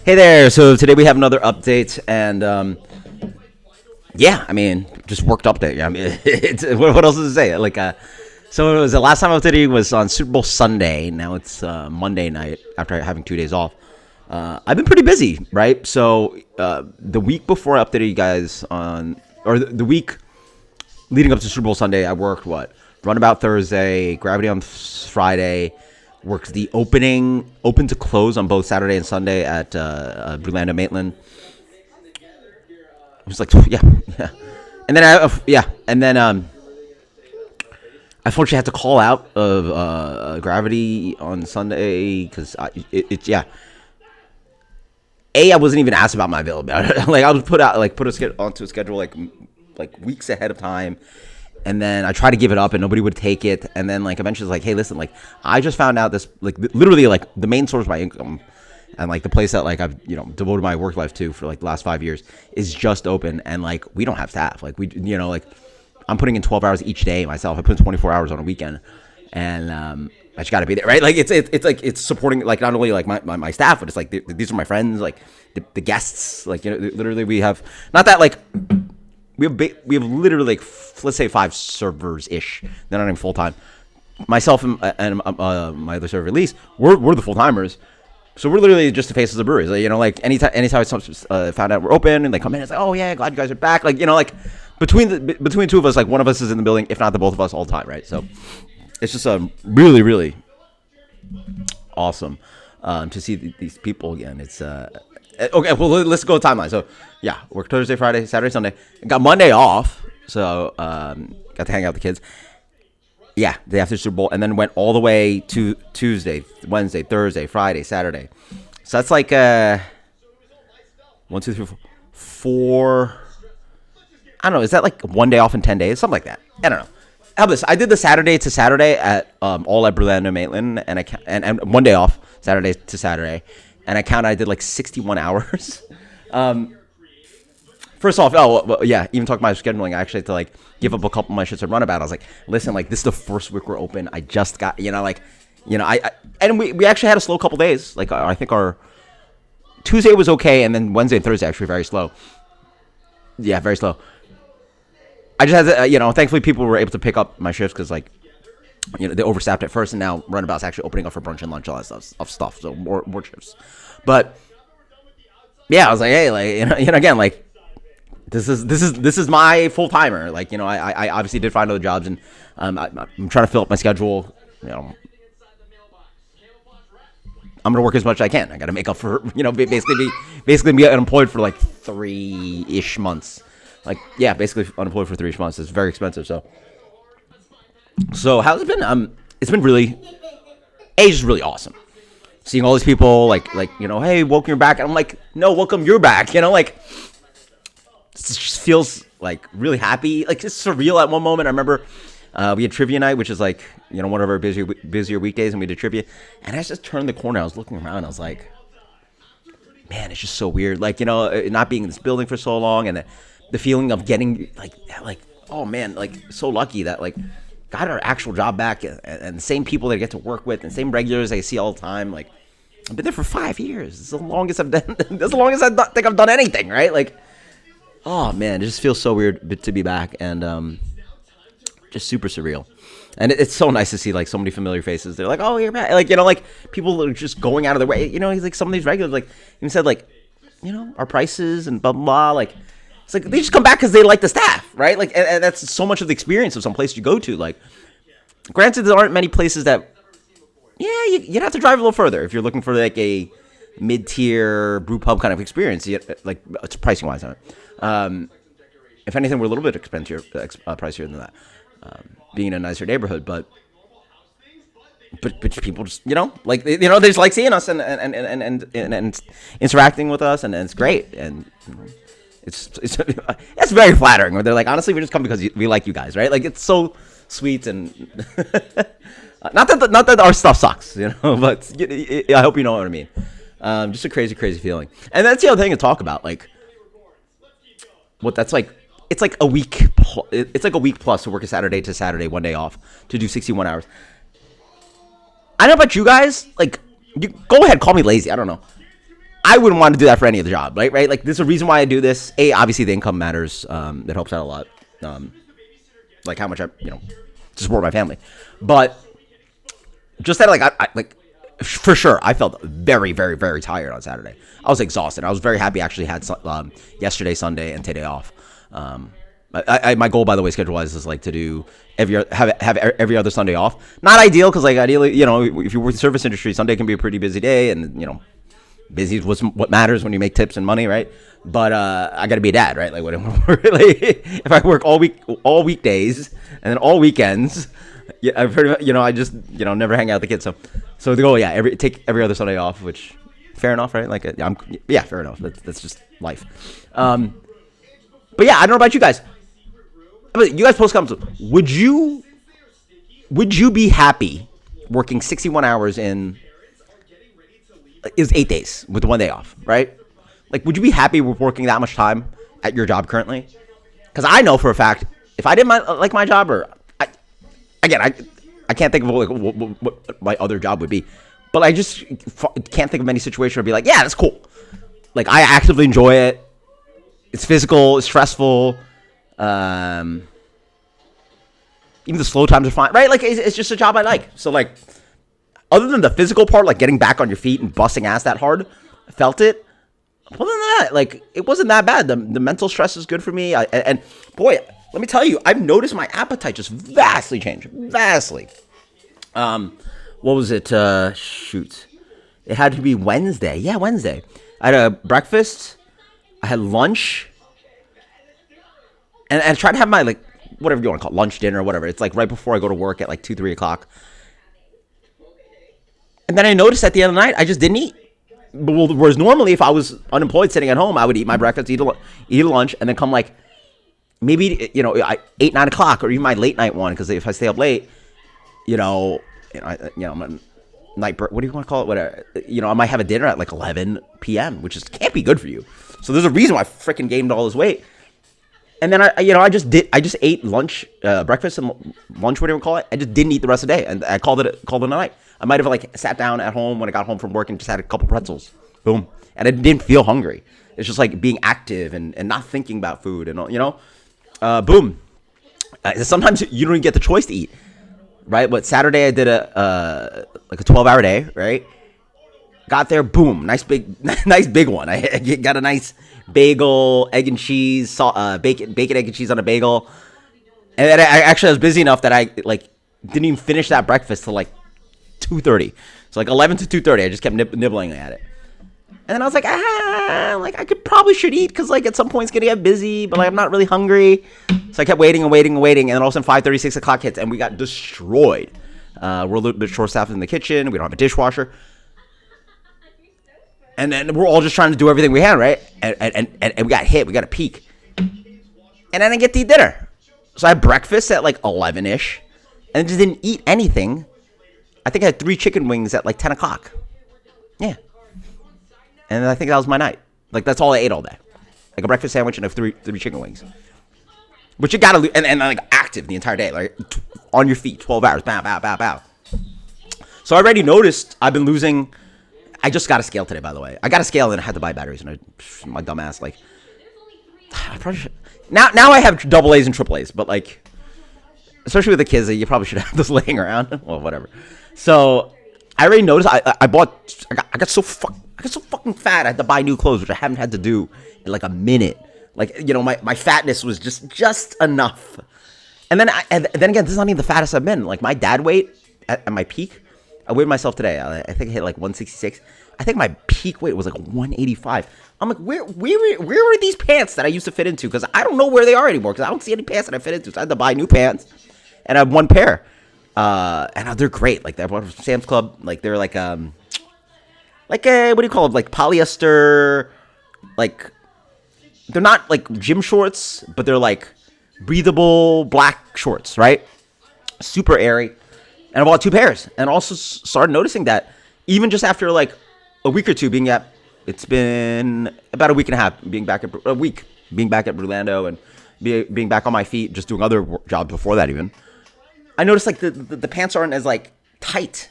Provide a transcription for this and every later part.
Hey there. So today we have another update, and yeah, I mean, just worked update. I mean, what else is to say? So it was the last time I updated was on Super Bowl Sunday. Now it's Monday night after having 2 days off. I've been pretty busy, right? So the week before I updated you guys on, or the week leading up to Super Bowl Sunday, I worked Runabout Thursday, Gravity on Friday. Worked the open to close on both Saturday and Sunday at Maitland. It was like, yeah. And then I unfortunately had to call out of Gravity on Sunday because I wasn't even asked about my availability. Like I was put onto a schedule like weeks ahead of time. And then I tried to give it up, and nobody would take it. And then, eventually, it's like, hey, listen, I just found out this, literally, the main source of my income, and the place that I've devoted my work life to for the last 5 years is just open, and we don't have staff. I'm putting in 12 hours each day myself. I put in 24 hours on a weekend, and I just got to be there, right? It's supporting not only my staff, but it's these are my friends, the guests, literally we have not that We have literally let's say 5 servers ish. They're not even full time. Myself and my other server Elise, we're the full timers. So we're literally just the faces of breweries. Anytime I found out we're open and they come in, it's like, oh yeah, glad you guys are back. Between the two of us, one of us is in the building, if not the both of us all the time, right? So it's just really really awesome to see these people again. It's okay, well, let's go timeline. So, yeah, work Thursday, Friday, Saturday, Sunday. Got Monday off, so got to hang out with the kids. Yeah, day after Super Bowl, and then went all the way to Tuesday, Wednesday, Thursday, Friday, Saturday. So that's 1, 2, 3, 4. I don't know. Is that 1 day off in 10 days? Something like that. I don't know. How about this? I did the Saturday to Saturday at all at Burlando Maitland, and 1 day off, Saturday to Saturday. And I did 61 hours. First off, even talking about scheduling, I actually had to give up a couple of my shifts at Runabout. I was like, listen, this is the first week we're open. I just got, and we actually had a slow couple days. I think our Tuesday was okay, and then Wednesday and Thursday actually very slow. Yeah, very slow. I just had to, thankfully people were able to pick up my shifts because they overstaffed at first, and now Runabout's actually opening up for brunch and lunch, all that stuff. So more shifts. But yeah, I was like, hey, again, this is my full timer. I obviously did find other jobs, and I'm trying to fill up my schedule. I'm gonna work as much as I can. I got to make up for basically be unemployed for 3-ish months. Basically unemployed for 3-ish months. It's very expensive, So how's it been? It's been really, just really awesome. Seeing all these people, hey, welcome, you're back. And I'm like, no, welcome, you're back. It just feels really happy. It's surreal at one moment. I remember we had trivia night, which is one of our busier weekdays, and we did trivia. And I just turned the corner. I was looking around. I was like, man, it's just so weird. Not being in this building for so long, and the feeling of getting oh man, so lucky that got our actual job back, and the same people that I get to work with, and same regulars I see all the time. I've been there for 5 years. It's the longest I've done. That's the longest I think I've done anything, right? Oh man, it just feels so weird to be back, and just super surreal. And it's so nice to see so many familiar faces. They're like, oh, you're back. People are just going out of their way. Some of these regulars even said our prices and blah blah blah. It's they just come back because they like the staff, right? And that's so much of the experience of some place you go to. Granted, there aren't many places that, you'd have to drive a little further if you're looking for a mid-tier brew pub kind of experience. It's pricing wise. If anything, we're a little bit pricier than that, being in a nicer neighborhood. But people just they just seeing us and interacting with us, and it's great. And it's very flattering. Where they're honestly, we just come because we like you guys, right? It's so sweet, and not that our stuff sucks, but I hope you know what I mean. Just a crazy feeling. And that's the other thing to talk about. What that's it's a week. It's a week plus to work a Saturday to Saturday, 1 day off to do 61 hours. I don't know about you guys. You go ahead, call me lazy. I don't know. I wouldn't want to do that for any other job, right? Right? Like, there's a reason why I do this. Obviously the income matters. It helps out a lot. Like how much I, to support my family. But just that, like, I like, for sure, I felt very, very, very tired on Saturday. I was exhausted. I was very happy I actually had yesterday, Sunday, and today off. My goal, by the way, schedule-wise, is like to do have every other Sunday off. Not ideal, because like ideally, if you work in the service industry, Sunday can be a pretty busy day, and busy is what matters when you make tips and money, right? But I got to be a dad, right? Like, if I work all weekdays, and then all weekends, I've heard, I just never hang out with the kids. So the goal, take every other Sunday off, which fair enough, right? Like, fair enough. That's just life. But yeah, I don't know about you guys. You guys post comments. Would you be happy working 61 hours in? It was 8 days with 1 day off, right? Like, would you be happy with working that much time at your job currently? Because I know for a fact, if I didn't like my job, or I can't think of what my other job would be, but I just can't think of any situation where I'd be like, yeah, that's cool. Like, I actively enjoy it. It's physical. It's stressful. Even the slow times are fine, right? Like, it's just a job I like. So, like, other than the physical part, like getting back on your feet and busting ass that hard, I felt it. Other than that, like, it wasn't that bad. The mental stress is good for me. And boy, let me tell you, I've noticed my appetite just vastly change. Vastly. What was it? Shoot. It had to be Wednesday. Yeah, Wednesday. I had a breakfast. I had lunch. And I tried to have my, like, whatever you want to call it, lunch, dinner, whatever. It's like right before I go to work at like 2, 3 o'clock. And then I noticed at the end of the night, I just didn't eat. Whereas normally, if I was unemployed sitting at home, I would eat my breakfast, eat a lunch, and then come like maybe 8, 9 o'clock, or even my late night one. Because if I stay up late, I'm a night. What do you want to call it? Whatever. I might have a dinner at like 11 p.m., which can't be good for you. So there's a reason why I freaking gained all this weight. And then I just ate lunch, breakfast and lunch, whatever you call it. I just didn't eat the rest of the day, and I called it a night. I might have like sat down at home when I got home from work and just had a couple pretzels. Boom. And I didn't feel hungry. It's just like being active and not thinking about food and boom. Sometimes you don't even get the choice to eat, right? But Saturday I did a 12-hour day, right? Got there, boom, nice big one. I got a nice bagel, egg and cheese, bacon, egg and cheese on a bagel. And then I was busy enough that I like didn't even finish that breakfast till like 2:30. So like 11 to 2:30, I just kept nibbling at it. And then I was like, like I should eat because like at some point it's gonna get busy, but like I'm not really hungry. So I kept waiting, and then all of a sudden 5:30, 6 o'clock hits, and we got destroyed. We're a little bit short-staffed in the kitchen. We don't have a dishwasher. And then we're all just trying to do everything we can, right? And we got hit. We got a peak. And then I get to eat dinner. So I had breakfast at like 11-ish. And just didn't eat anything. I think I had 3 chicken wings at like 10 o'clock. Yeah. And I think that was my night. Like, that's all I ate all day. Like a breakfast sandwich and 3 chicken wings. Which you gotta lose. And like active the entire day. Like on your feet, 12 hours. Bow, bow, bow, bow. So I already noticed I've been losing. I just got a scale today, by the way. I got a scale and I had to buy batteries. And my dumb ass, like, I probably should. Now I have double A's and triple A's, but like, especially with the kids, you probably should have this laying around. Well, whatever. So I already noticed. I got so fucking fat. I had to buy new clothes, which I haven't had to do in like a minute. Like, my fatness was just enough. And then again, this is not even the fattest I've been. Like my dad weight at my peak. I weighed myself today. I think I hit like 166. I think my peak weight was like 185. I'm like, where were these pants that I used to fit into? Because I don't know where they are anymore. Because I don't see any pants that I fit into. So I had to buy new pants, and I have one pair. And they're great. Like they're from Sam's Club. Like they're like what do you call them? Like polyester. Like they're not like gym shorts, but they're like breathable black shorts, right? Super airy. And I bought 2 pairs, and also started noticing that even just after like a week or two it's been about a week and a half being back at Orlando and being back on my feet, just doing other jobs before that even. I noticed like the pants aren't as like tight,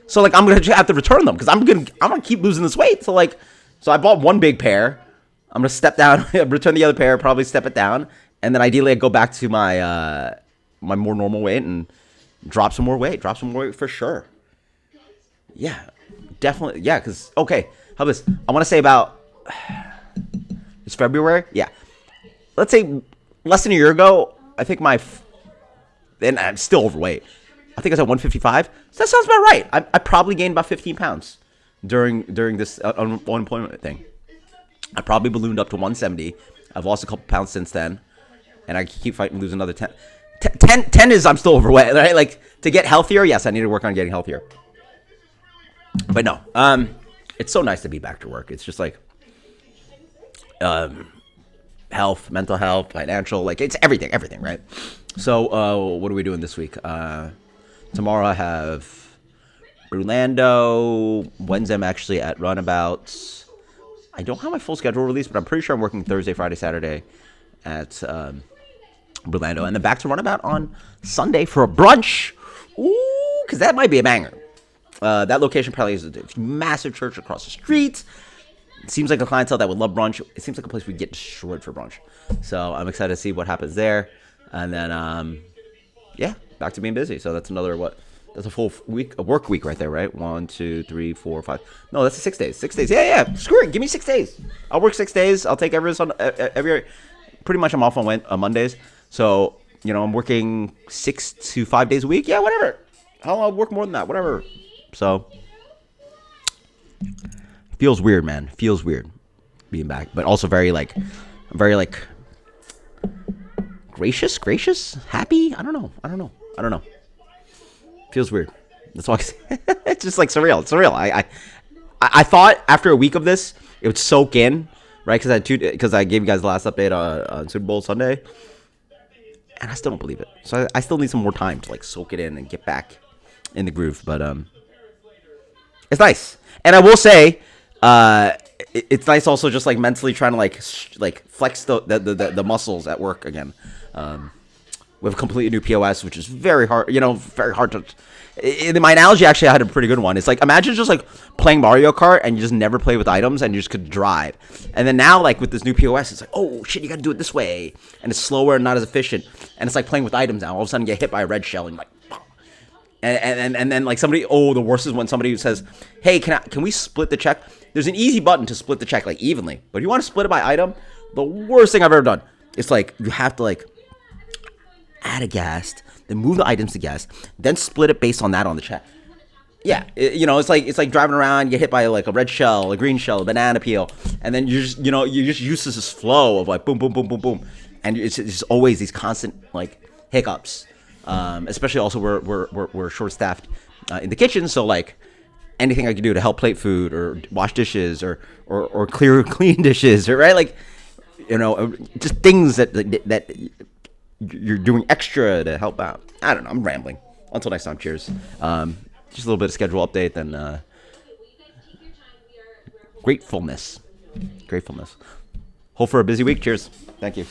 so like I'm gonna have to return them because I'm gonna keep losing this weight. So like So I bought one big pair. I'm gonna step down, return the other pair, probably step it down, and then ideally I go back to my my more normal weight and drop some more weight. Drop some more weight for sure. Yeah, definitely. Yeah, because okay, how about this? I want to say about it's February. Yeah, let's say less than a year ago. I think and I'm still overweight. I think I was at 155. So that sounds about right. I probably gained about 15 pounds during this unemployment thing. I probably ballooned up to 170. I've lost a couple pounds since then, and I keep fighting to lose another 10. 10 is I'm still overweight, right? Like, to get healthier, yes, I need to work on getting healthier. But no, it's so nice to be back to work. It's just like health, mental health, financial, like it's everything, right? So what are we doing this week? Tomorrow I have Orlando. Wednesday I'm actually at Runabouts. I don't have my full schedule released, but I'm pretty sure I'm working Thursday, Friday, Saturday at Orlando. And then back to Runabout on Sunday for a brunch. Ooh, because that might be a banger. That location probably is a massive church across the street. It seems like a clientele that would love brunch. It seems like a place we'd get destroyed for brunch. So I'm excited to see what happens there. And then, yeah, back to being busy. So that's another, that's a full week, a work week right there, right? 1, 2, 3, 4, 5. No, that's 6 days. 6 days. Yeah. Screw it. Give me 6 days. I'll work 6 days. I'll take pretty much I'm off on Mondays. So, I'm working 6 to 5 days a week. Yeah, whatever. I'll work more than that. Whatever. So, feels weird, man. Feels weird being back. But also very gracious, happy. I don't know. Feels weird. That's why it's just like surreal. It's surreal. I thought after a week of this, it would soak in, right? Because I gave you guys the last update on Super Bowl Sunday, and I still don't believe it. So I still need some more time to like soak it in and get back in the groove. But it's nice, and I will say, it's nice also just like mentally trying to like flex the muscles at work again. We have a completely new POS, which is very hard, very hard to. In my analogy, actually, I had a pretty good one. It's like, imagine just like playing Mario Kart and you just never play with items and you just could drive. And then now, like with this new POS, it's like, oh shit, you got to do it this way. And it's slower and not as efficient. And it's like playing with items now. All of a sudden, you get hit by a red shell and you're like, and then like somebody, the worst is when somebody says, hey, can we split the check? There's an easy button to split the check like evenly. But if you want to split it by item, the worst thing I've ever done. It's like you have to like add a guest, then move the items to guest, then split it based on that on the check. Yeah, it's like driving around, you get hit by like a red shell, a green shell, a banana peel, and then you just use this flow of like boom, boom, boom, boom, boom, and it's just always these constant like hiccups. Especially also we're short staffed in the kitchen, so like anything I can do to help plate food or wash dishes or clean dishes, or right, like just things that you're doing extra to help out. I don't know. I'm rambling. Until next time. Cheers. Just a little bit of schedule update. Then gratefulness. Hope for a busy week. Cheers. Thank you.